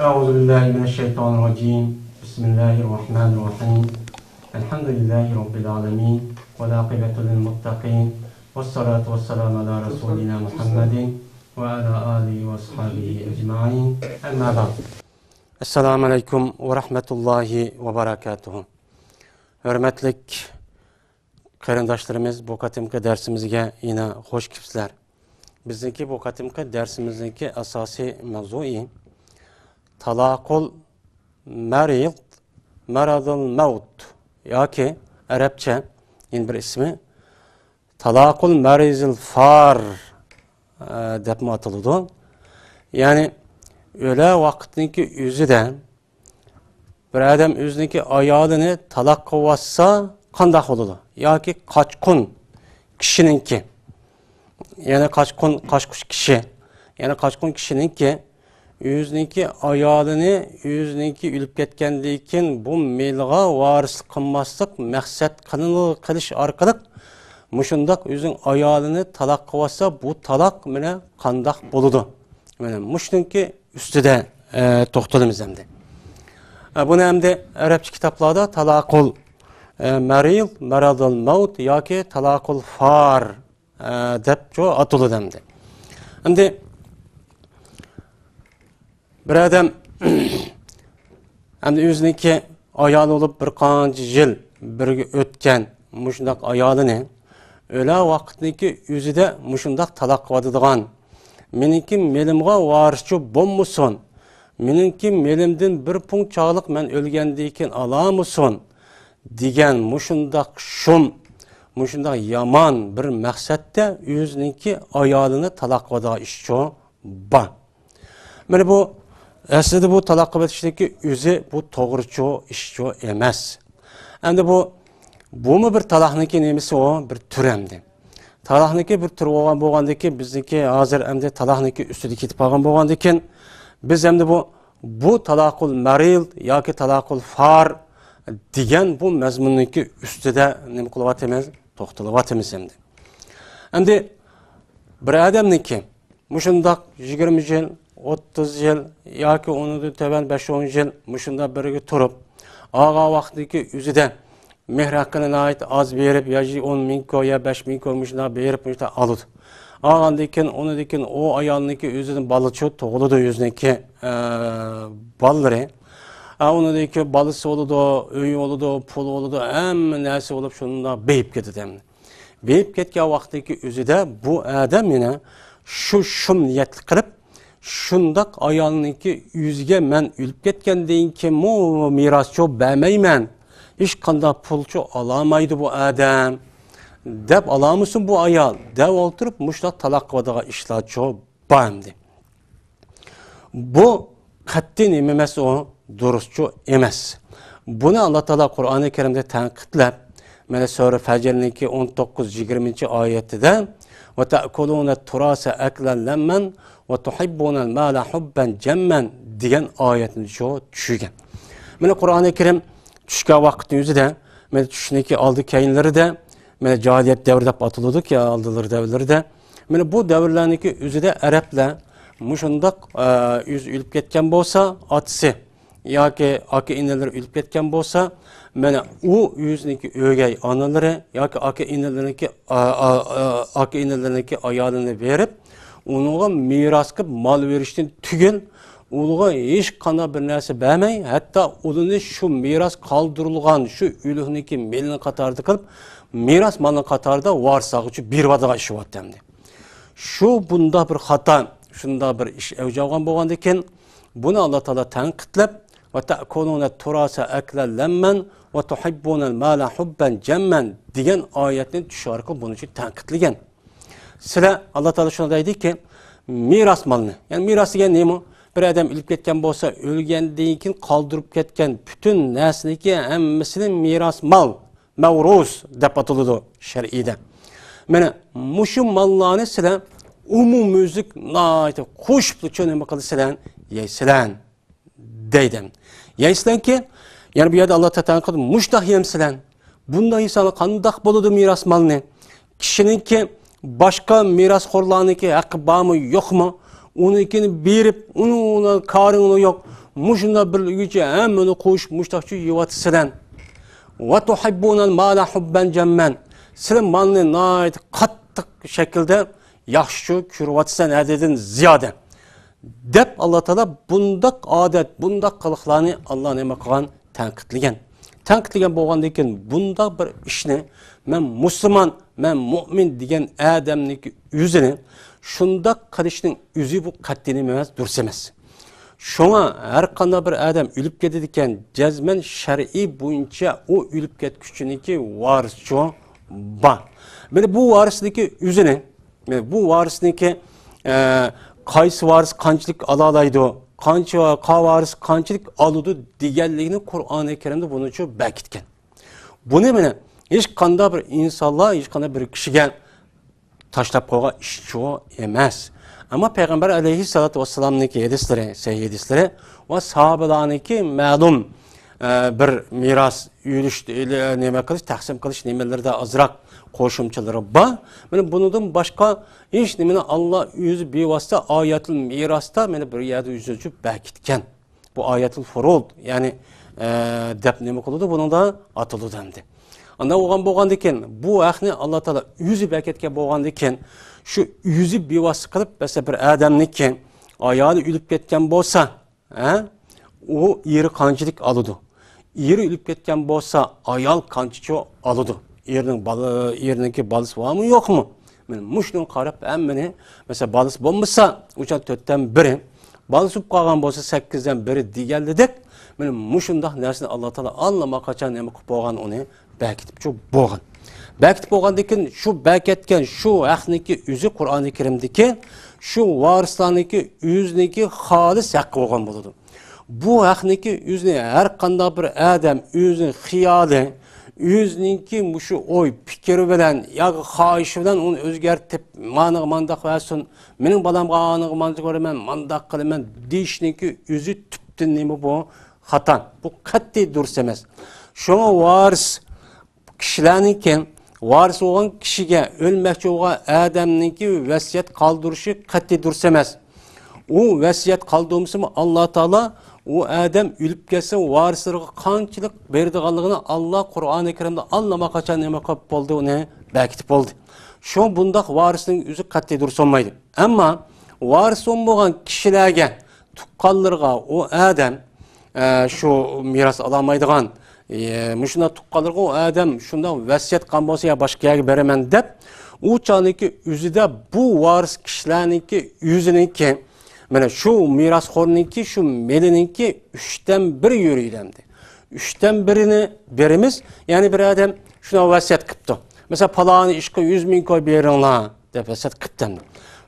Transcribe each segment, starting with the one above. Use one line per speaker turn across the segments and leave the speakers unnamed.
أعوذ بالله من الشيطان الرجيم بسم الله الرحمن الرحيم الحمد لله رب العالمين والعاقبة للمتقين والصلاة والسلام على رسولنا محمد وعلى آله وأصحابه أجمعين أما بعد Esselamu Aleyküm ve Rahmetullahi ve Berekatuhu. Hürmetlik qarindoshlarimiz, bu qatimki dersimizga yine hoş kelibsizlar. Bizdeki bu qatimki dersimizdeki asosiy mavzui talaqul marid maradul maut yoki arabcha yeni bir ismi talaqul marizil far deb ataladi. Yani öyle vaqtniki o'zida bir adam o'ziniki ayolini taloq qilsa qanday bo'ladi yoki qochqin kishiniki yana qochqush kishi yana qochqin kishiniki o'ziniki ayolini o'ziniki o'lib ketgandan keyin bu melga varislik qilmaslik maqsad qilish orqali mushundoq o'zing ayolini taloq qilsa bu taloq mana qanday bo'ladi mana mushuniki üstüde to'xtalamiz endi. Buni endi arabcha kitoblarda talaqul maril, maradul maut yoki talaqul far deb ataladi endi. Endi bir odam endi o'ziniki ayoli bo'lib bir qancha yil birga o'tgan mushundoq ayolini o'la vaqtniki o'zida mushundoq taloq qiladigan meniki melimga varischi bo'lmasin. Meniki melimdan bir punchalik men o'lgandan keyin alamusin degan mushundoq yomon bir maqsadda o'ziniki ayolini taloq qiladigan ishchi bor. Mana bu aslida bu taloq qilishdagi o'zi bu to'g'richi ishchi emas. Endi bumi bir taloqniki nemisi o bir turamdi. Talaqniki bir tur bo'lgandan keyin bizniki hozir endi talaqniki ustida ketib qolgan bo'lgandan keyin biz endi bu talaqul maril yoki talaqul far degan bu mazmunniki ustida nima qilyapmiz? To'xtalyapmiz endi. Endi bir odamniki mushundoq 20 yil, 30 yil yoki undan to'ban 5-10 yil mushunda birga turib, og'a vaqtniki o'zida mehr hakkına ait az berip ya 10 ming ko ya 5 ming ko muşuna berip muşuna alıdı. Ağandikin onu dikin o ayağındaki özünün balıçı toğuludu yüzündeki balları. Onu dikin balısı oludu, öğü oludu, pulu oludu, hem nesi olup şununla beyip gitti. Beyip ketken vaktiki özüde bu adam yine şum niyetli kırıp şundak ayağındaki yüzge men ülüp ketken deyin ki mu mirasçı bəmeymen. Hiç kanda pulçu alamaydı bu adam. Dep alamısın bu ayal. Dev oturup muşlak talak kıvadağa işler çoğu bağımdı. Bu kattin ememez o durusçu emez. Bunu Allah Teala Kur'an-ı Kerim'de tenkitlep. Mene Sure Fecr'ninki 19-20. ayette ve te'kulûne turâse eklen lemmen ve tuhibbûnel mâle hubben cemmen diyen ayetin çoğu düşügen. Mene Kur'an-ı Kerim Düşka vakti yüzüde, düşüneki aldı kayınları da, cahiliyet devri de atılıyorduk ya aldılar devirleri de. Bu devirlerdeki yüzüde Arapla muşundak yüz ülüp ketken bolsa atısı, ya ki aki ineler ülüp ketken bolsa, o yüzündeki ögey anaları, ya ki aki inelerindeki ayağını verip, onunla miras kıp mal verişten tügün, Uluğa hiç kana bir nerse bəmey, hatta ulunu şu miras kaldırılgan, şu ülühniki melini katardı kılıp, miras malını katarda varsa bir vadağa işi var demdi. Şu bunda bir hata, şunda bir iş evcavgan boğandayken, bunu Allah Teala tenkitlep, ve te'kulûne turâse eklen lemmen, ve tuhibbûnel mâle hubben cemmen diyen ayetini düşarkı bunun için tenkitligen. Sıra Allah Teala şuna deydi ki, miras malını, yani mirası gen neyim o? Bir adam ölüp ketken bolsa, ölgenden keyin kaldırıp ketken bütün nesniki hemmisinin miras mal, mavruz dep atılıdı şer'ide. Mene muşu mallarını silen umumüzlük naite kuşplu çönüme kalı silen yeysilen deydim. Yeysilen ki yani bir yerde Allah Teala kadı muştah yem silen. Bunda insanı kandak boludu miras malını. Kişinin ki başka miras horlarındaki hakkı bağ mı yok mu? Onunkini berip, onun karını yok. Muşunda bir gücü hem onu koşup muştakçı yuvatısıdan. Ve tuhibbunal mala hubben cemmen. Sizin malını nait kattık şekilde yaxşı kürvatsan adedin ziyade. Dep Allah Teala bundak adet, bundak kılıklarını Allah neme kılgan tenkitligen. Tenkitligen bolgandan keyin bundak bir işni men Müslüman, men mümin degan adamniki yüzünü şundak qilishning yüzü bu qat'ini emas, dursa emas. Şoňa her qanday bir adam ölüp ketdi ekan, jazman şer'i boyunca o ölüp ketgüçüniki varisçi ba. Mene bu varisniki yüzünü, bu varisniki qaysi varis qanchalik ala alaydi, qancha varis qanchalik aludu deganligini Qur'oni Karimda buni uchun bekitgan. Buni mene hech qanday bir insonlar, hech qanday bir kishiga tashlab qo'ygan ish emas. Ama Peygamber aleyhissalatu vesselam'niki hadislari, sahih hadislari ve sahabalarniki ma'lum bir miras yürüyüş neme qilish, taqsim qilish nimalarda azroq qo'shimchalari bor. Mana bundan boshqa hech nimani Allah o'zi bevosita oyatul mirosda mana bir yerda o'zi bekitgan. Bu oyatul furud, ya'ni deb nima qiladi, buningda atiladi hamdi. Anda bo'lgan ekan, bu ahni Allah Teala o'zi bekitgan bo'lgan ekan, şu yüzü bevosita qilib, mesela bir adamniki ayoli o'lib ketgan bo'lsa, o eri qanchalik oladi? Eri o'lib ketgan bo'lsa, ayol qancha oladi? Eriniki balisi bormi, yo'qmi? Men mushuni qarab, hammani mesela balisi bo'lmasa, o'sha 4dan 1, balisi bo'lib qolgan bo'lsa 8dan 1 deganlik, men mushundaq narsani Alloh taolo allama qachon nima qilib qo'ygan uni bekitib bo'lgan. Bekitib bo'lgandan keyin shu beketgan shu haqniki o'zi Qur'oni Karimdagi shu varislarniki o'ziniki xolis haqqi bo'lgan bo'ladi. Bu haqniki o'zini har qanday bir odam o'zining xiyoli, o'ziniki shu o'y fikri bilan yoki xohishi bilan uni o'zgartib, mandaq qilsin, mening bolamga aniq mandaq ko'raman, mandaq qilaman deyishniki o'zi tubdan nima bu? Xato. Bu qat'iy durust emas. Shunga varis kishilarniki varis olan kişiye ölmekçi olan adamınki vasiyet kaldırışı qat'iy durust emas. O vasiyet kaldırmışsa Allah Teala o adam ölüp gelse varislerine qanchalik berdiganligini Allah Qur'oni Karimda allama qachon nima qilib bo'ldi, uni bekitib bo'ldi. Şu bundaq varisning o'zi qat'iy durust olmaydi. Ammo varis bo'lgan kishilarga, tuqqanlarga o adam şu miras alamaydigan Müşuna tuqqanlarga o adam şundan vasiyet qilgan bo'lsa ya boshqa yerga beraman deb, u choniki o'zida bu varis kishilarniki o'ziniki mana shu mirosxo'rniki shu meliniki 3dan 1 yuriydi. 3dan 1'ini berimiz, ya'ni bir adam shuna vasiyat qilibdi. Mesela palani ishga 100 ming koy beringlar deb vasiyat qilibdi.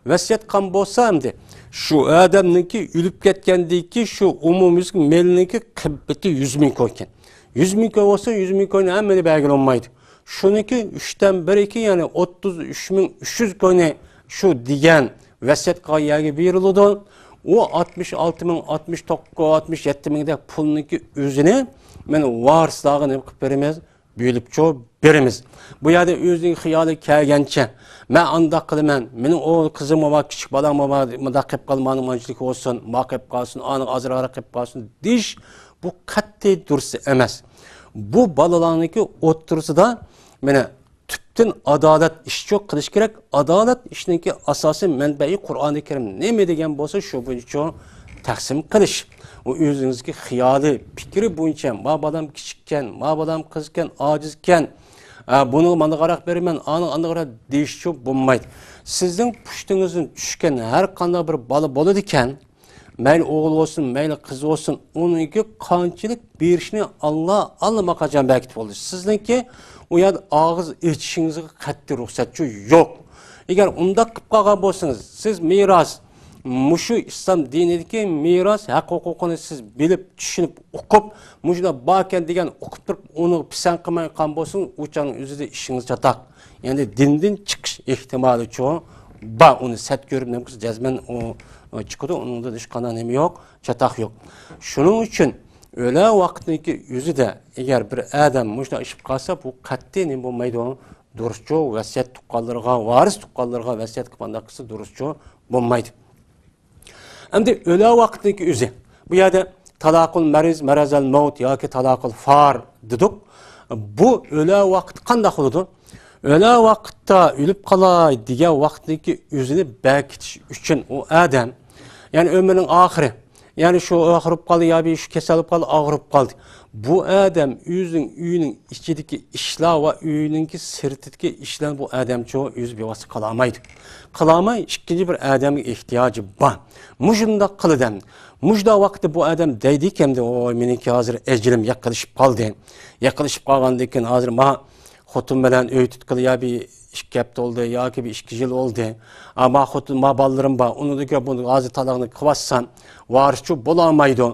Vasiyat qilgan bo'lsa hamdi şu adamniki o'lib ketgandiki shu umumiy meliniki qimmati 100 ming koy ekan. 100 ming koy olsa 100 ming koyni hammani belgilanmaydi. Şuniki 3dan 1 2, yani 33.300 koyni şu degan vasiyat qilgan yerga beriladi. O 66 ming, 69, 67 mingdek pulniki o'zini men varislarga nima qilib beramiz? Bölüp berimiz. Bu yerda o'zining xiyoli kelgancha, men andaq qilaman, mening o qizim va kichik bolam va mundaq qilib qolmaning manchilik olsun, ma qilib qolsin, aniq azroq qilib qolsin deyish bu qat'iy durust emas. Bu balalarniki o'ttirsida meni tüptün adalet işçi qilish kerak. Adalet işiniki asosiy manbai Qur'oni Karim nima degan bo'lsa, shu bo'yicha taqsim qilish. O o'zingizga xiyoli, fikri bo'yicha, ma bolam kichikkan, ma bolam qizkan, ojizkan, buni mana qaraq beraman, aniq qaraq deyish bo'lmaydi. Sizning pushtingizdan tushgan har qanday bir bola bo'ladi ekan, mayli o'g'il olsun, mayli qiz olsun, onunki qanchalik berishni Allah allama qachon bekitib bo'ldi. Sizningki u yer og'iz echishingizga qat'iy ruxsatchi yo'q. Agar unda qilib qolgan bo'lsangiz, siz miros, mushu islom dinidagi miros haq-huquqini siz bilib, tushunib, o'qib, mushuna barkan degan o'qib turib, uni pisand qilmay qolgan bo'lsangiz, o'chaning o'zida ishingiz chatoq. Ya'ni dindan chiqish ehtimoli cho'ng ba, uni sat ko'rib nima qilsa jazman o chiqadi, uningda hech qanday nima yo'q, chatoq yo'q. Shuning uchun öyle vaqtniki o'zida agar bir adam mushuna ish qilsa, bu qat'iy nima bo'lmaydi, durustcha vasiyat tuqqanlarga, varis tuqqanlarga vasiyat qilganda qilsa durustcha bo'lmaydi. Endi öle vaqtdagi o'zi. Bu yerda talaqul mariz, marazal maut yoki talaqul far dedik. Bu öle vaqt qanday bo'ladi? Öle vaqtda ölüp qalay degan vaqtdagi o'zini bekitish uchun o adam, yani ömrünün ahiri, yani şu ağırıp qaldı ya bir şu kesilip qaldı, ağırıp qaldı. Bu adam özünün uyunun içindeki işler ve uyununki sırtındaki işler bu adam çoğu öz bir vası qalamaydı. Qalamay ikinci bir adamın ihtiyacı var. Mujunda qılıdan. Mujda vaqti bu adam deydiken de o meniki hazır ecrim yaklaşıp qaldı. Yaklaşıp qalgandan hazır ma xotin bilan öy tutqili ya bir iş yaptı oldu ya ki bir 2 yıl oldu. Ama xotin ma ballarım ba onu da bunu hazır talağını kıvassan varışçı bulamaydı.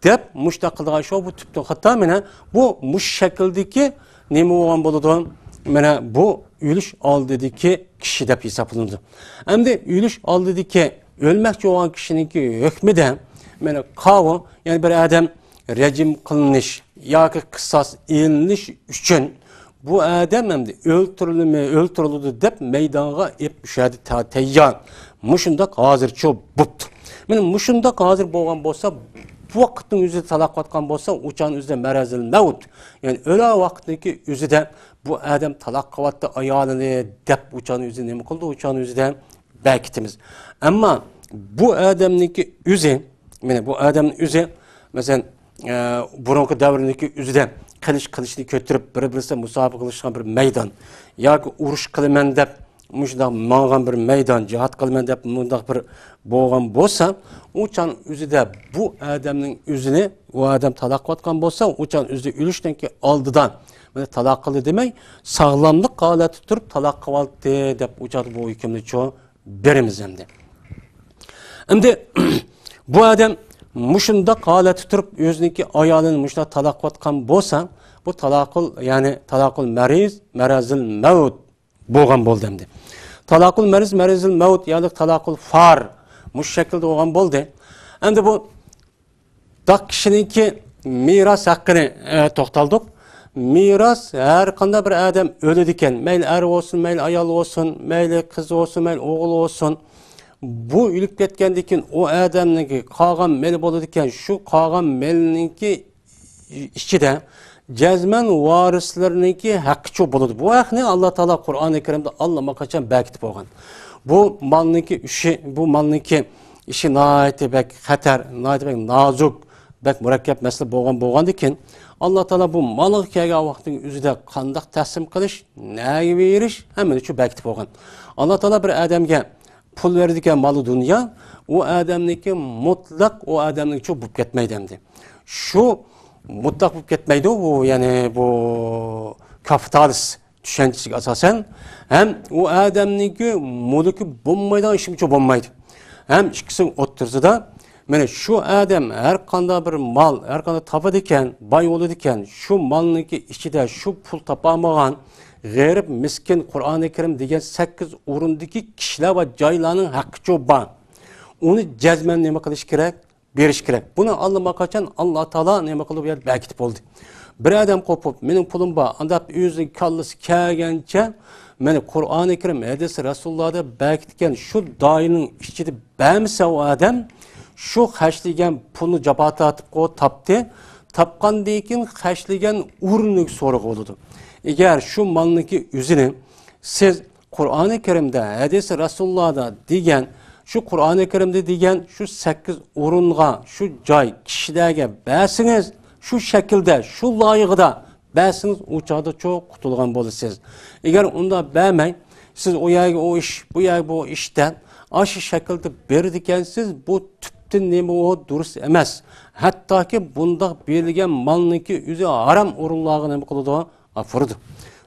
Dep muştaqıldığa şu bu tüptün hatta mene bu muş şekildeki nemi olan buludu. Mene bu ülüş al dedi ki kişi dep hesaplanırdı. Hem de ülüş al dedi ki ölmekçi olan kişininki hükmü mene kavu yani bir adam rejim kılınış ya ki kısas eğiliniş için bu adam hem de öldürüldü dep meydana ep müşahede teyyan. Muşundak hazır çok buptu. Benim muşundak hazır boğan bolsa bu vakitin yüzü talak atkan bolsa uçağın yüzüde merazil mevut. Yani öyle vakitteki yüzüde bu adam talak kavattı ayağını dep uçağın yüzü ne mi kıldı uçağın yüzüde belkitimiz. Ama bu adamdaki yüzü, yani bu adamın yüzü mesela burunki devrindeki yüzüde kılıçını götürüp bir-birisi musabık kılışkan bir meydan. Ya ki uruş kılımen dep muşda mağan bir meydan, cihat kılmen dep mundaq bir boğan bolsa, uçan üzüde bu adamın üzüne o adam talak atkan bolsa, uçan üzü ülüşten ki aldıdan böyle talak kılı demek, sağlamlık haleti tutup talak kıvaldı dep uçan bu hükümlü çoğu berimiz hem de. Hem de bu adam muşunda haleti tutup özündeki ayağının muşda talak atkan bolsa, bu talakul yani talakul mariz, marazil mevut boğan boldu hem de. Talakul mariz, marazil mevut yani talakul far muş şekilde olgan boldu. Endi bu da kişininki miras hakkını toxtaldık. Miras her kanda bir adam ölüdiken, meyli er olsun, meyli ayal olsun, meyli kız olsun, meyli oğul olsun. Bu ülüp ketkendikin o adamninki qalgan meli boludiken şu qalgan melininki içinde cezmen varislerininki hakkı çok boludu. Bu hak ne? Allah Teala Kur'an-ı Kerim'de Allah'a kaçan belki olgan. Bu malninki işi, bu malninki işi naiti bek xatar, naiti bek nazuk, bek murakkab mesele boğan diken Allah Teala bu malı kelgan vaqtning o'zida qanday taslim qilish, nega berish, hemen şu belki olgan. Allah Teala bir adamga pul verdiken malı dünya, o adamniki mutlak o adamniki çok bulup ketmeydi hem de. Şu mutlak bulup ketmeydi o yani bu kapitalist düşüncesi asasen hem o adamniki mülkü bulmaydan işim çok bulmaydı. Hem ikisinin oturzıda mene şu adam her kanda bir mal, her kanda tapı diken, bay olu diken, şu malniki içinde şu pul tapamagan g'erib miskin Qur'oni Karim degan 8 o'rindagi kishilar va joylarning haqqi çok bor. Onu jazman nima qilish kerak? Berish kerak. Buni Alloh qachon Alloh taolo nima qilib berdi? Bekitib bo'ldi. Bir adam qo'pib, mening pulim bor, andab o'zining kallasi kelgancha meni Qur'oni Karim, hadis Rasulullohda bekitgan şu doining ichida bermasa o adam şu xashligan pulni jabata atib qo'yib topdi. Tapqandan keyin xashligan o'rniga so'roq bo'ldi. Eğer şu malniki yüzünü siz Kur'an-ı Kerim'de, hadis-i Resulullah'da diyen, şu Kur'an-ı Kerim'de diyen şu 8 orunğa, şu cay kişilerge bersiniz, şu şekilde, şu layıqda bersiniz, uçağda çok kutulgan bolursunuz. Eğer onda bermeyin, siz o yayı o iş, bu yayı bu işten aşı şekilde berdikensiz bu tüptün nemi o durus emez. Hatta ki bunda belirgen malniki yüzü haram orunlağı nemi kılıdı afurdu.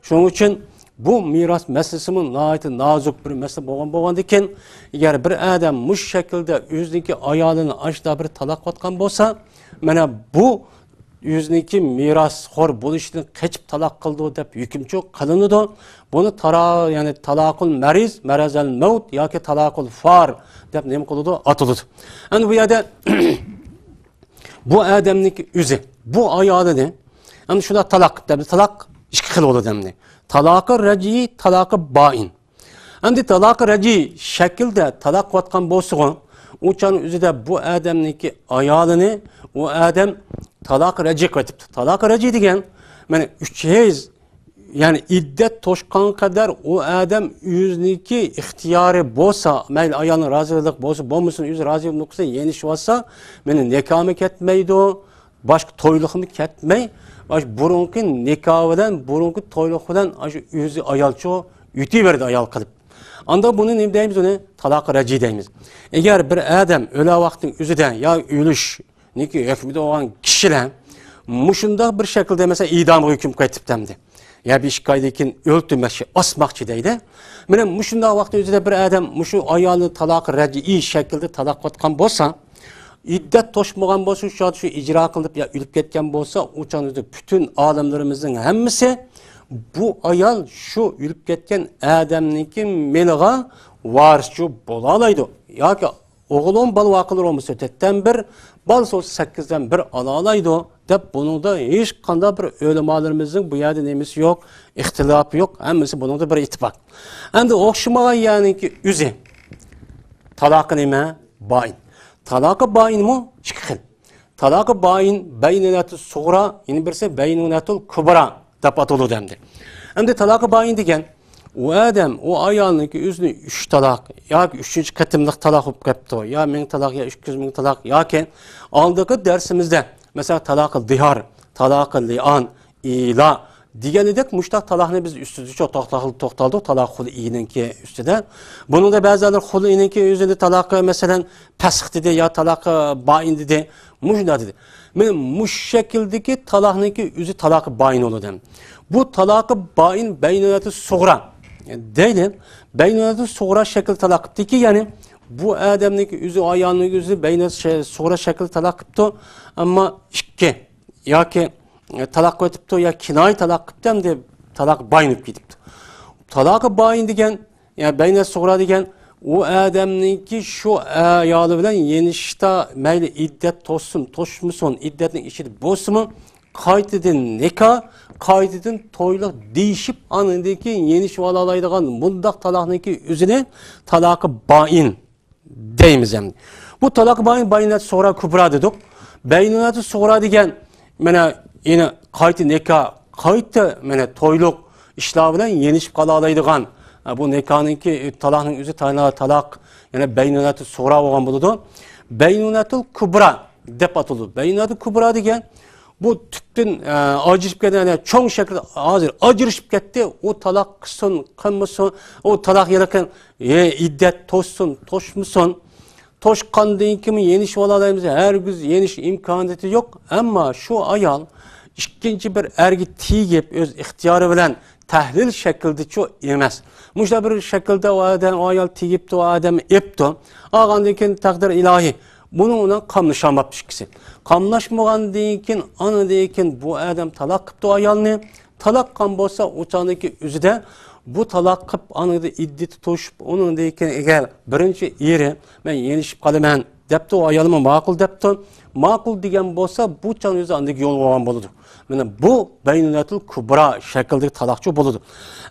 Şunun için bu miras meselesinin nazuk bir mesele boğan diken eğer bir adam muş şekilde yüzdeki ayağını açta bir talak atkan bolsa mana bu yüzdeki miras xor buluşunu kaçıp talak kıldı dep hüküm çok kılınıdı. Bunu yani talakul mariz, marazal mevt yoki talakul far dep nemi kıldı atıldı. Yani bu yerde bu adamniki yüzü, bu ayağını yani şuna talak, talak İki xil olur demni. Talakı reci, talakı bain. Endi talaqı raci şekilde talaq vatkan bolsuğun, uçanın üzüde bu adamniki ayalını, o adam talaq raci kvetipti. Talaq raci degen, yani 3 hez, yani iddet toşkan kadar o adam yüzniki ihtiyarı bolsa, mayli ayalın razılık bolsa, bolmasın yüz razılık noksa yeniş olsa, meni nekahımı ketmeydi o, başka toyluğumu ketmey, burunki nikahıdan, burunki toyluğudan yüzü ayalçı yutuverdi ayal kılıp. Anda bunu ne deyimiz onu? Talaq raci deyimiz. Eğer bir adam öyle vaktin üzüden ya ölüş, niki hükmüde olan kişiler, muşunda bir şekilde mesela idam hüküm kayıtıp demdi. Ya bir şikayetin öldürmesi asmakçı deydi. Benim muşunda vaktin üzüde bir adam muşu ayağını talaq raci iyi şekilde talaq atkan bolsa, iddet toşmagan bolsa, şu icra kılıp ya ölüp ketken bolsa, uçanızda bütün alimlerimizin hemmisi bu ayal şu ülüp ketken adamniki melga varisçi bolalaydı. Ya ki oğlum bal vakılır olmuş ötetten bir, bal sol 8'den bir alalaydı. Dep bunun da hiç kanda bir ölümalarımızın bu yerde nemisi yok, ihtilafı yok. Hemmisi bunun da bir ittifak. Endi okşumağa yani ki üze. Talakı neme? Bayin. Talakı bayin mu? Çıkıl. Talakı bayin beynunatı suğra, yine birisi beynunatul kubra. Tapatolu demdi. Hem de talakı bayin degen, o adam, o ayalının ki üzünü 3 talak, ya ki 3. katımlık talak olup kaptı, ya 1000 talak, ya 300.000 talak, ya ki aldığı dersimizde, mesela talakı dihar, talakı li'an, ila, digenidek muştak talakını biz üstüde çok toxtaldı, talak hulu iyinin ki üstüde. Bunun da bazıları hulu iyinin ki üzünde talakı mesela pesik dedi, ya talakı bayin dedi, muşda dedi. Muş şekildeki talakniki üzü talakı bayin olur dem. Bu talakı bayin beynunatı suğra. Değil, beynunatı suğra şekil talakıptı ki yani bu adamniki üzü ayağının üzü beynunatı suğra şekil talakıptı ama iki ya ki talak ötüptü ya kinay talakıptı hem de talak bayınıp gidipti. Talakı bayin degen yani beynunatı suğra degen o adamniki şu ayalı bilen yenişte meyli iddet tosun, toşmusun, iddetin işi bozsumu, kayıtıdın nikah, kayıtıdın toyluk değişip anındaki yeniş valalaydıgan bundak talakniki üzerine talakı bayin deyimiz hem. Bu talakı bayin bayinat sonra kubra dedik. Beynunatı sonra degen mene yine kayıtı nikah, kayıtı mene toyluk işler bilen yenişip kalalaydıgan bu nikahınki talakның üzü talak yani beynunatı sonra olan buludu. Beynunatul kubra dep atıldı. Beynunatul kubra degen bu tüptün acırıp ketken yani çoğun şekilde acırışıp ketti. O talak kısın, kınmısın, o talak yerken iddet toşsun, toşmusun. Toşkandığı kimi yeniş olayımızda her gün yeniş imkaniyeti yok. Ama şu ayal ikinci bir ergi tiyip öz ihtiyarı bilen tahlil şekilde çok emez. Muşda bir şekilde o adam o ayal tiyipti, o adam epti. Ağandaki takdir ilahi. Bunun ona kamlaşamapmış kişi. Kamlaşmagan deyikin, anı deyikin bu adam talak kıptı o ayalını. Talak kan bolsa uçağındaki üzüde bu talak kıp anıda iddi tutuşup onun deyikin eğer birinci yeri ben yenişip kalımen depti o ayalımı makul depti. Makul degen bolsa bu çağın yüzü andaki yol olan boludu. Yani bu beynunatul kubra şekilde talakçı boludu.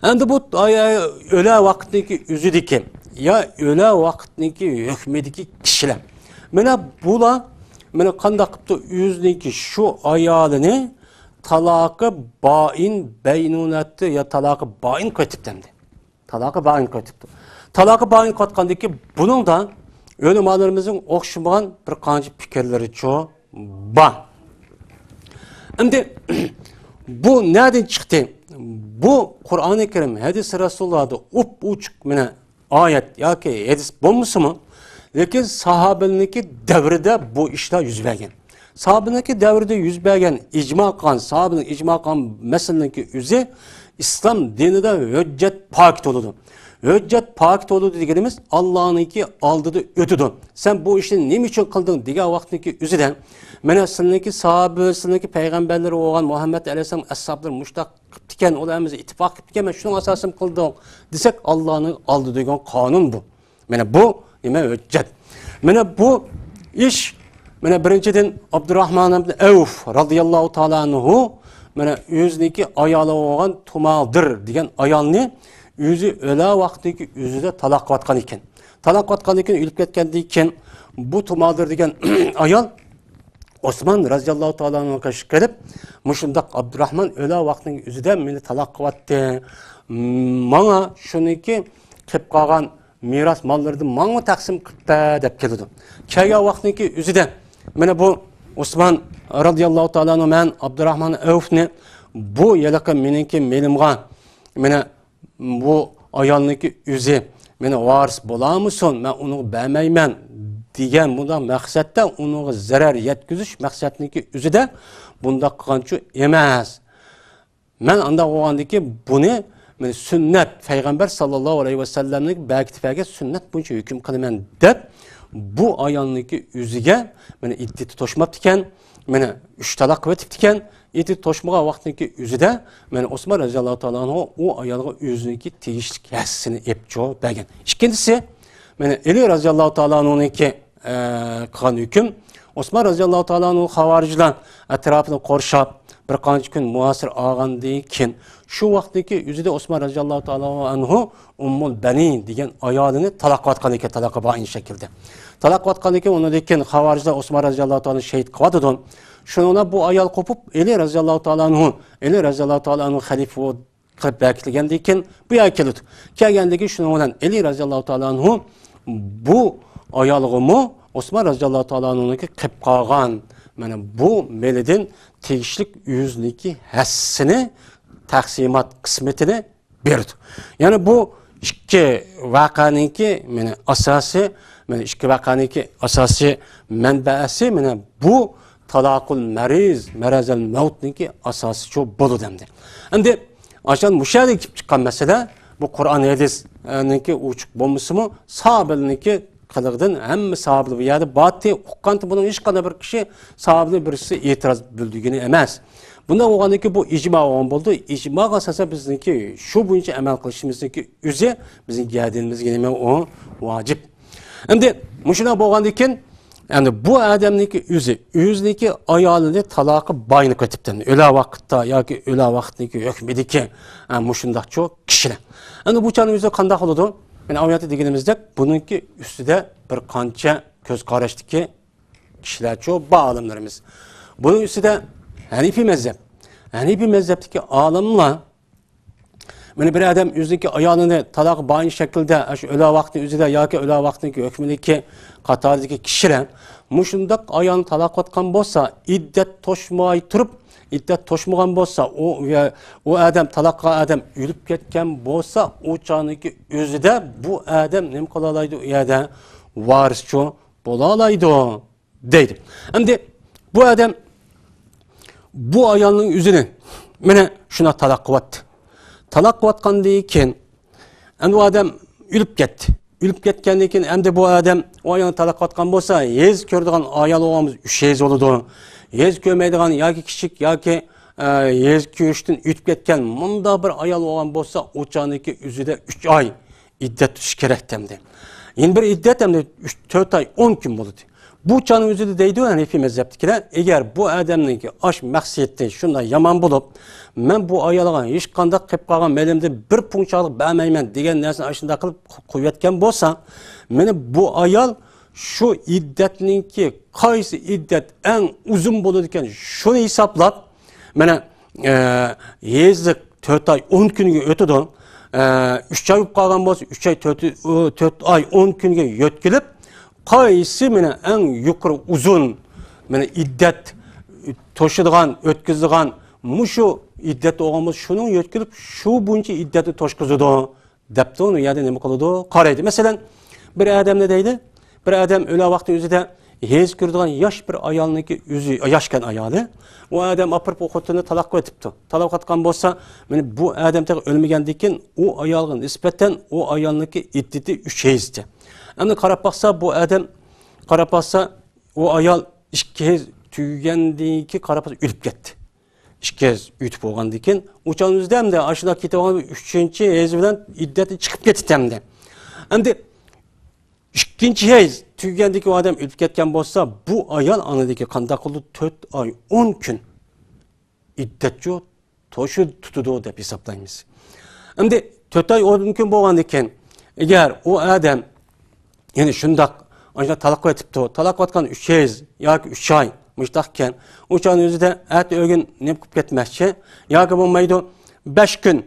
Endi bu öyle vaktindeki üzüdeki ya öyle vaktindeki hükmedeki kişiler. Mene bula, mene kanda kıptı yüzdeki şu ayalını talakı bain beynunatı ya talakı bain kötüp demdi. Talakı bain kötüptü. Talakı bain katkandaki bunun da ölümalarımızın okşumayan bir kancı fikirleri çoğu ba. Şimdi bu nereden çıktı? Bu Kur'an-ı Kerim hadis-i Resulullah'da uçuk mene ayet ya ki hadis bulmuş mu? Lekin sahabeninki devrede bu işler yüz vergen. Sahabeninki devrede yüz vergen icma kan, sahabenin icma kan meseleninki yüzü İslam dininde hüccet pakit oludu. Hüccet pakit oludu dediğimiz Allah'ınki aldığı ötüdü. Sen bu işini ne için kıldın diye vaktindeki yüzüden mene seninki sahabe, seninki peygamberleri olan Muhammed Aleyhisselam ashabları muştak diken olayımızı ittifak etken şunun asasım kıldım desek Allah'ın aldığı diyen kanun bu. Mene bu nime hüccet. Mene bu iş mene birinciden Abdurrahman ibn Evf radıyallahu ta'ala anhu mene yüzniki ayalı olan tumaldır diyen ayalını o'zi o'la vaqtdagi o'zida taloq qilayotgan ekan. Taloq qilayotgan ekan, o'lib ketgandan keyin bu Tumadir degan ayol Osman radhiyallohu ta'ala anhu qarshi kelib, mushundaq Abdurrahmon o'la vaqtning o'zida meni taloq qilyapti. Menga shuniki qilib qolgan miras mollarni menga taqsim qilibdi deb keldi. Kelgan vaqtniki o'zida mana bu Osman radhiyallohu ta'ala anhu men Abdurrahmon Avfni bu yalaqa meniki melimga mana bu ayolniki o'zi meni varis bo'lamison, men uni bermayman degan bunday maqsadda unga zarar yetkazish maqsadniki o'zida bunday qilganchu emas. Men anda o'g'andiki buni men sunnat payg'ambar sallallohu alayhi vasallamning baqtifaga sunnat bo'yicha hukm qilaman deb bu ayolniki o'ziga meni iddat to'shmabdi ekan, meni 3 taloq qilibdi ekan. Iddat to'shmagan vaqtniki o'zida men Osman roziyallohu ta'ala anhu u ayolga o'ziniki tegishli hassini epcho bergan. Ikkinchisi meni Ali roziyallohu ta'ala anhuniki qilgan hukm Osman roziyallohu ta'ala anhu xavorijlar atrofini qorshab bir qancha kun muasir olgandan keyin shu vaqtdagi o'zida Osman roziyallohu ta'ala anhu Ummul Banin degan ayolini taloq qilgan ekan, taloq bo'lgan shaklda. Taloq qilgan ekan, undan keyin xavorijlar Osman roziyallohu ta'ala shahid qildi. Shuningda bu ayol qo'pib Ali roziyallohu ta'ala anhu xalifa qilib bekilgandan keyin bu yoqqa keldi. Kelgandagi shuning bilan Ali roziyallohu ta'ala anhu bu ayolg'imi Osman roziyallohu ta'ala anhu'niki qilib qolgan mana bu melidin tegishlik yüzniki hassini taqsimot qismatini berdi. Ya'ni bu ikki voqeaniki mana asosiy, mana ikki voqeaniki asosiy manbasi mana bu talaqul marazal mautniki asosi shu bo'ldi demdi. Endi aşan müşahede kelib chiqqan masala bu Qur'on hadisniki uchiq bo'lmasimi, sahobalarniki qilig'idan hamma sahobalar bu yerda botdi uqqanti buning hech qanday bir kishi sahobalar birisi e'tiroz bildirgani emas. Bunda o'g'andiki bu ijmo bo'ldi. Ijmoga asosan bizniki shu bo'yicha amal qilishimizniki o'zi bizning yadimizga nima o vojib. Endi mushuna bo'lgandan keyin yani bu adamniki o'ziniki ayolini taloqi boyinib ketibdi. O'la vaqtda yoki o'la vaqtniki hukmidiki mushundaq cho'q kishilar. Endi bu chani o'zi qanday bo'ladi? Yani aviyatı deganimizda bununki ustida bir qancha ko'z qarashdiki kishilar cho'q olimlarimiz. Bunun ustida Hanifi mezhebdeki olimlar mana bir adam o'ziniki ayolini taloq boyin shaklda shu o'la vaqtni o'zida yoki o'la vaqtniki hukmidagi qatoridagi kishilar mushundaq ayolni taloq qilgan bo'lsa, iddat to'shmay turib, iddat to'shmagan bo'lsa, o adam taloq qilgan adam o'lib ketgan bo'lsa, o choniki o'zida bu adam nima qila oladi? U yerda varischi bo'la oladi deydi. Endi bu adam bu ayolning o'zini mana shuna taloq qilyapti. Taloq qilayotgandan keyin endi u adam o'lib ketdi. O'lib ketgandan keyin endi bu adam o ayolni taloq qilayotgan bo'lsa, yez ko'radigan ayol o'g'amiz 3 yez bo'ladi. Yez ko'rmaydigan yoki kichik yoki yez ko'rishdan o'tib ketgan bunda bir ayol o'g'am bo'lsa, o choniki o'zida 3 oy iddat tutish kerak demdi. Endi bir iddat endi 4 oy 10 kun bo'ladi. Bu çanın özüde deydi o Hanefi mezheptikiler. Eğer bu adamınki aş maksiyeti şunda yaman bulup, ben bu ayalağa hiç kandak kıp kalgan melimde bir punçalık vermeymen degen nersini aşında kılıp kuvvetken bolsa, beni bu ayal şu iddetninki kaysi iddet en uzun bulurken şunu hesaplap, bana yazlık 4 ay 10 günü ötüdü, 3 ay kalgan bolsa 3 ay 4 ay 10 günü yötkülüp, qaysi meni en yuqori uzun meni iddat to'shadigan o'tkazadigan mushu iddat o'g'imiz shuning yo'tkilib shu bo'yicha iddatni to'shqizadi debdi. Uni yerda nima qiladi? Qaraydi. Masalan, bir odam ne deydi? Bir odam o'la vaqti o'zida hez ko'radigan yosh bir ayolniki o'zi yoshkan ayoli, u odam apirib o'qitini taloq qilibdi. Taloq qilgan bo'lsa, meni bu odam o'lmagandan keyin u ayolga nisbatan u ayolniki iddati 3 hezdi. Endi qarab baksa bu adam qarab baksa o ayol 2 kez tüygendiki qarab baksa ölüp ketdi. 2 kez ütüp olgandan keyin uçağımızda hem de aşıda ketib olgan 3-chi hez bilan iddati chiqib ketdi hamda. Endi 2-chi hez tüygendiki o adam ölüp ketgan bo'lsa, bu ayol anadagi qanday qildi 4 oy 10 kun iddatchi to'shib tutudi deb hisoblaymiz. Endi 4 ay o mümkün bo'lgan ekan. Agar u odam yani shundoq ana talaq etibdi. Talaq etgan 3 yil yoki 3 oy mustahkan. O'shaning o'zida at o'gin nima qilib ketmoqchi yoki bo'lmaydi 5 kun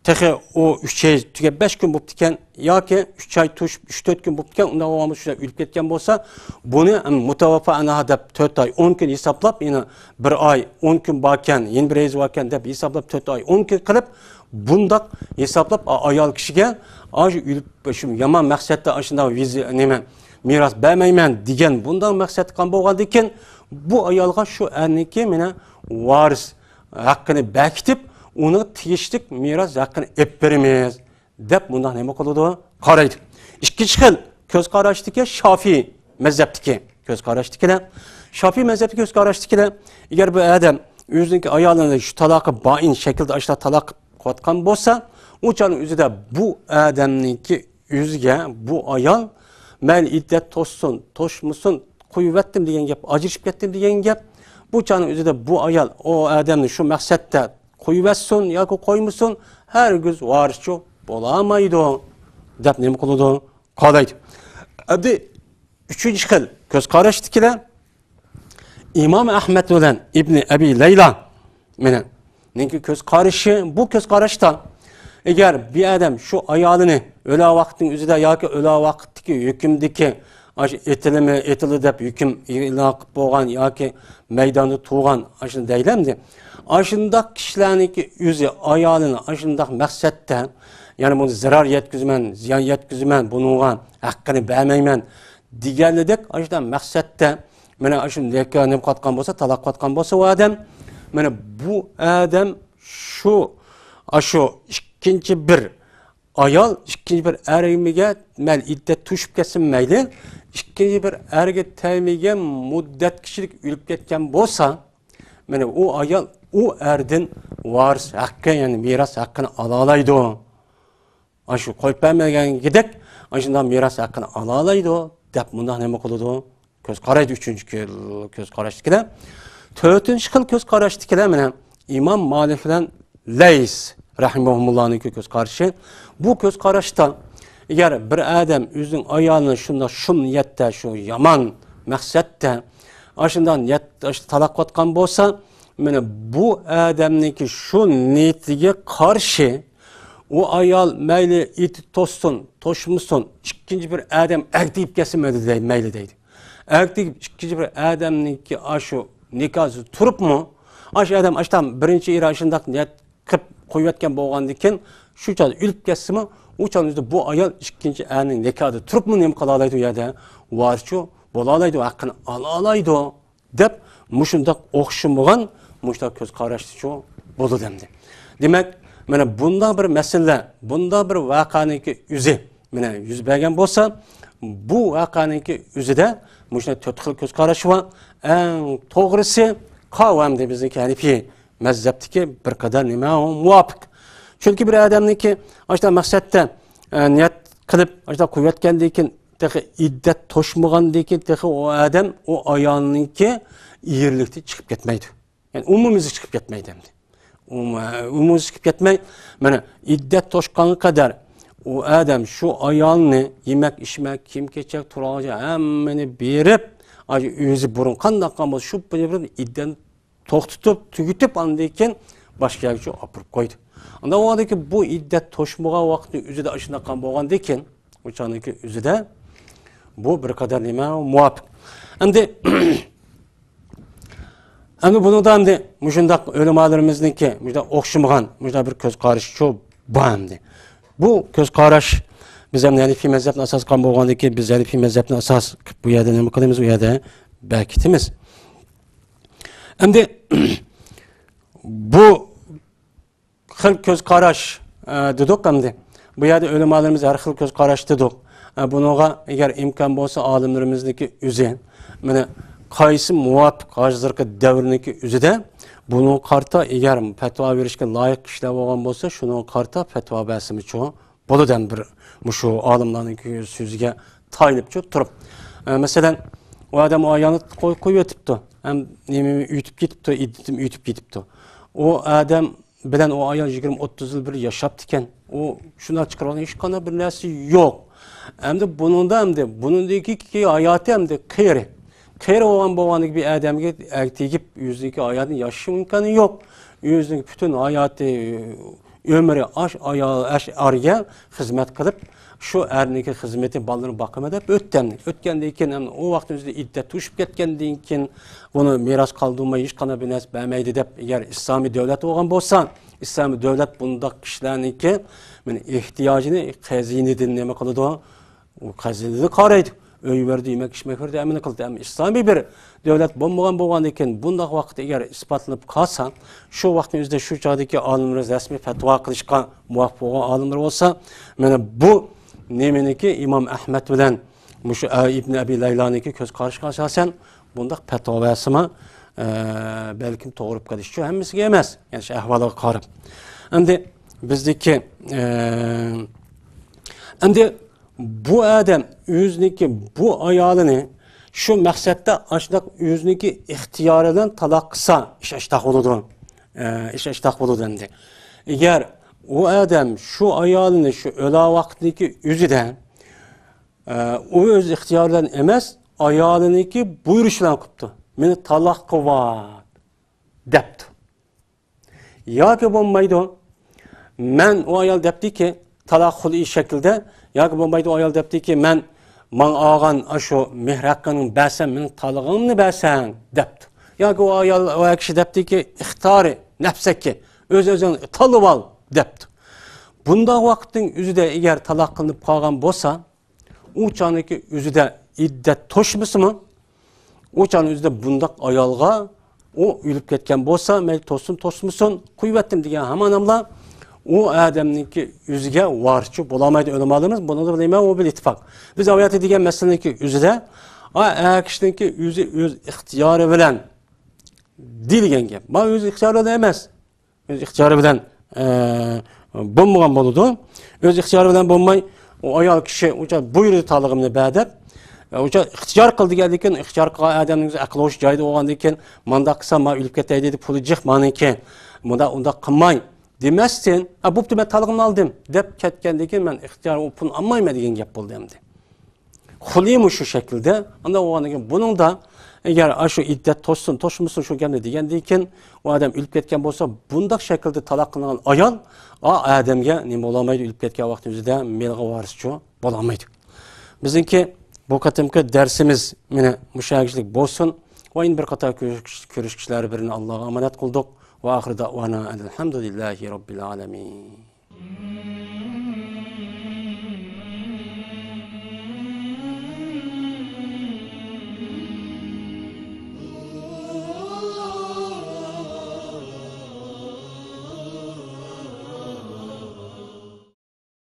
Tehe o 3 ay tüge 5 gün bo'lib ekan yoki 3 ay tushib 3-4 kun bo'lib ekan, undan avvalgi shunday o'lib ketgan bo'lsa, buni mutavaffa anaha deb 4 ay 10 kun hisoblab, yana 1 ay 10 kun borkan, yana 1 ay borkan deb hisoblab 4 ay 10 kun qilib, bundaq hisoblab ayol kishiga shu yomon maqsadda shunday nima miros bermayman degan bundan maqsad qilgan bo'lgandan keyin bu ayolga shu anniki meni varis haqqini bekitib onu tegishlik miras haqqini ep beramiz deb bundan nima qiladi? Qaraydi. Ikkinchi xil ko'z qarashdiki Shofiy mazhabdiki ko'z qarashdikilar. Shofiy mazhabdagi ko'z qarashdikilar, agar bu odam o'zining ayolini shu taloqi bain shaklda ashla taloq qotgan bo'lsa, o'chaning o'zida bu odamningki o'ziga bu ayol mayli iddat to'shsin, to'shmasin, qo'yvatdim degan gap, ajrashib ketdim degan gap, bu chaning o'zida bu ayol o odamni shu maqsadda qo'yvatsin yoki qo'ymasin, hargiz varischi bo'lamaydi deb nima qiladi? Qolaydi. Endi uchinchi xil ko'z qarashdikilar İmam Ahmed bilan Ibn Abi Layla meni niki ko'z qarashi, bu ko'z qarashdan agar bir odam shu ayolini o'la vaqtning o'zida yoki o'la vaqtdagi hukmdagi etildi deb hukm e'lon qilib bo'lgan yoki maydonda tug'an shuni deylamdi. Aşındak kişilerninki yüzü ayalını aşındak maqsadda yani bunu zarar yetkizmen, ziyan yetkizmen, bununla hakkını vermeymen diğerledek aşındak maqsadda mene aşın nima qatgan bo'lsa, talaq qatgan bo'lsa o adam mene bu adam şu ikinci bir ayol ikinci bir erimiga mal iddat tushib ketsin mayli, ikinci bir erga taymiga muddat kishilik o'lib ketgan bo'lsa, mene o ayol o erdin varis hakkı yani miras hakkını alalaydı o. Aşı koyup vermegen gidek, aşından miras hakkını alalaydı o. Dep bundan nima qiladi o? Ko'z qaraydi üçüncü ko'z qarashdikilar. To'rtinchi xil ko'z qarashdikilar mana İmam Malik bilan Lays rahimahumullohning ko'z qarashi. Bu ko'z qarashda agar bir odam o'zining ayolini shunda shu niyatda shu yomon maqsadda aşından talaq qotgan bo'lsa, mene bu adamniki şu niyetiga qarshi o ayol mayli iti to'ssin, to'shmasin, ikkinchi bir adam aqdib kesilmadi deydi, mayli deydi. Aqdib ikkinchi bir adamniki shu nikohi turibmi? Shu adam ashdan birinchi ira shundaq niyat qilib qo'yayotgan bo'lgandan keyin shu chol o'lib ketsinmi, u cholda bu ayol ikkinchi erning nikohi turibmi, nima qila oladi u yerda? Varischi bo'la oladi, haqqini ola oladi deb mushundaq o'xshamagan muştak ko'z qarashdi shu bo'ldi demdi. Demak, mana bunday bir masala, bunday bir voqeaniki o'zi mana yuz bergan bo'lsa, bu voqeaniki o'zida mushta 4 xil ko'z qarash va eng to'g'risi qavamda bizning Hanifiy mazhabdagi bir qadar nima muvofiq. Chunki bir odamniki ashta maqsadda niyat qilib ashta qo'yayotgandan keyin tehi iddat to'shmagandan keyin tehi o odam o ayolniki iyirlikda chiqib ketmaydi. Yani umumumiz çıkıp ketmeydi hem de. Umumumiz çıkıp ketmey. Mana iddet toşkanı kadar o adam şu ayağını yemek, içmek, kim geçecek, turacak hemmeni berip özü burun kandak kanmaz şu idden toxtutup, tügütüp andayken başka yerçi apırıp koydu. Ondan o adaki bu iddet toşmuğa vakti özü de aşında kan boğandayken o çağındaki özü de bu bir kadar nime muvaffak. Hem de Ama bunu da hem müşundaq ölümalarımızdaki müşda okşumagan müşda bir göz qaraş çok bağımdı. Bu göz qaraş biz hem Hanifi mezhebine asas qan bolğandaki biz Hanifi mezhebine asas bu yerda nima qilamiz, u yerda bekitimiz. Endi bu xil göz qaraş dedik endi. Bu yerda ölümalarımız har xil göz qaraş dedik. Bunuğa eğer imkan bo'lsa olimlarimizdagi o'zi mana qaysi muvofiq hozirgi davrniki o'zida buni qarta agar fatvo berishga loyiq kishilar bo'lgan bo'lsa, shuni qarta fatvo berishimiz bo'ladan bir shu olimlarning so'ziga tayinib turib. Masalan, o adam o ayağını qo'yib o'tibdi, ham nima uytib ketibdi, idditim uytib ketibdi. O adam bilen o ayol 20-30 yıl bir yaşaptı iken, o şuna çıkarılan hiç kana bir nersi yok. Hem de bunundaki ki hayatı hem de kıyri olan babanlık bir adamga ertegip yüzdeki hayatın yaşam imkanı yok. Yüzdeki bütün hayatı ömrü arıya hizmet kılıp şu erniki hizmetin ballarını bakım edip ötkendiğinden o vaktimizde iddet tuşup ketkendiğinden bunu miras kaldırma hiç kana bir nes beğenmeydi de eğer İslami devlet olan bolsan İslami devlet bunda kişilerin ki ihtiyacını kazini dinleme kılıdı o kazini karaydı. Öy verdi, yemek içmek verdi, emin kıldı. Ama İslami bir devlet boğan iken bunda vakti eğer ispatlanıp kalsa, şu vaktimizde şu çağdaki alimler resmi fetva kılışkan muvaffak olan alimler olsa, bu nemeniki İmam Ahmet bilen İbn Abi Leyla'nınki göz karşı asasen bunda fetva vesima belki doğrup kalışıyor. Hemmisi yemez. Yani ehvalı karıp. Şimdi bizdeki bu adam yüzniki bu ayalını şu maksatta aşnak yüzniki ihtiyarından talaksa iş eştah oludu. İş eştah oludu dendi. Eğer o adam şu ayalını şu öla vaktindeki yüzüden o öz ihtiyarından emez ayalını ki buyuruşlan kuptu. Meni talak kıvat depti. Ya ki bombaydı men o ayal depti ki talak huli şekilde ya ki bombaydı o ayal depti ki men man ağan aşo mihrakkanın bəsən menin talığımını bəsən depti. Ya ki o ayal o kişi depti ki ihtari nefsek ki öz-özün talıp al depti. Bunda vaktin üzüde eğer talak kılınıp kalgan bolsa o çanıki üzüde iddet toşmusu mu? O çanın üzüde bundak ayalga o ülüp ketken bolsa mel tosmusun kuvvettim diyen hemen amla o adamınki yüzüge varçı bulamaydı ölümalımız. Bunu da bileyim o bir ittifak. Biz aviyatı diyen meseleninki yüzüde eğer kişininki yüzü öz ihtiyarı bilen dilgen gep. Ma öz ihtiyarı da emez. Öz ihtiyarı bilen bulmagan boludu. Öz ihtiyarı bilen bulmay o ayal kişi buyurdu talığımını bədep. İhtiyar kıldı geldikken ihtiyar kılan adamınız aklı hoş caydı oğandayken manda kısa ma ülüp ketey dedi pulu cık manınki onda kılmayın demezsin. Bu ben talığımını aldım dep ketkendeyken ben ihtiyar o pulunu almayma degen gep boldu emdi. Hulimu şu şekilde anda oğandayken bunun da eğer şu iddet toşmusun şu gemde degendeyken o adam ülüp ketken bolsa bundak şekilde talak kılınan ayal adamga nima olamaydı ülüp ketken vaktimizde melga varisçi bolamaydı. Bizimki bu katımki dersimiz mine müşahidlik bolsun. Ve in bir kata görüşkişler birini Allah'a emanet kıldık. Ve ahir da'vana elhamdülillahi rabbil alemin.